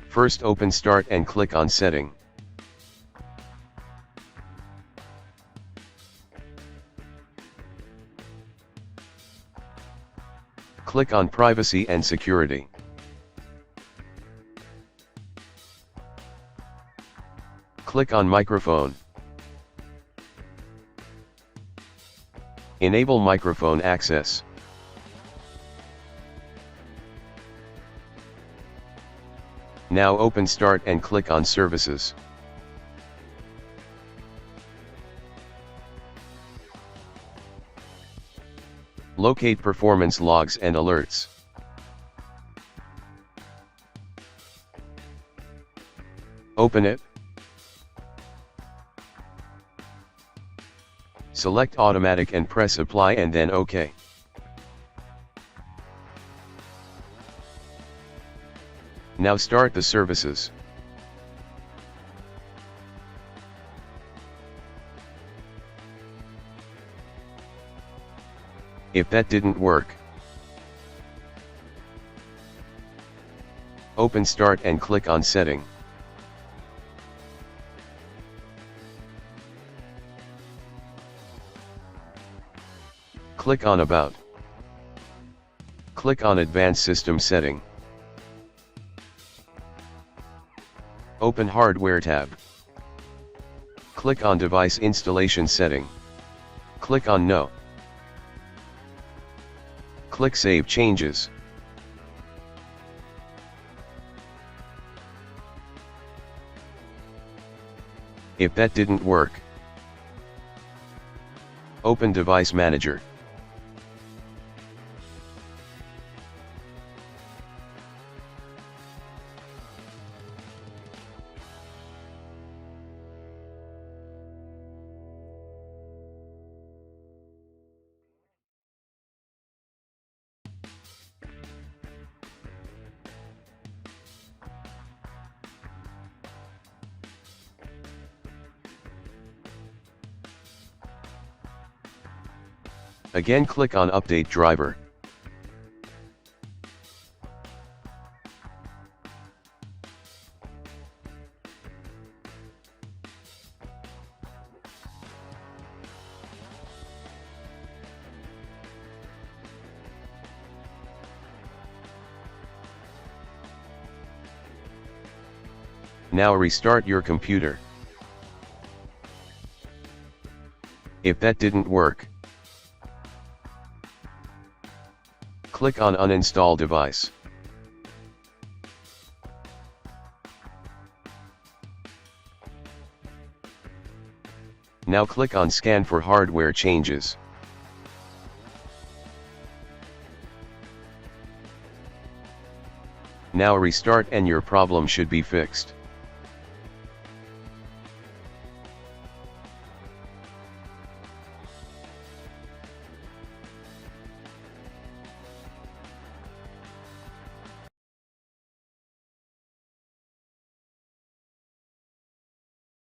First open Start and click on Setting. Click on Privacy and Security. Click on Microphone. Enable microphone access. Now open Start and click on Services. Locate performance logs and alerts. Open it. Select Automatic and press Apply and then OK. Now start the services. If that didn't work, open Start and click on Setting. Click on About. Click on Advanced System Setting. Open Hardware tab. Click on Device Installation Setting. Click on No. Click Save Changes. If that didn't work, open Device Manager. Again, click on Update Driver. Now restart your computer. If that didn't work, click on Uninstall Device. Now click on Scan for hardware changes. Now restart and your problem should be fixed.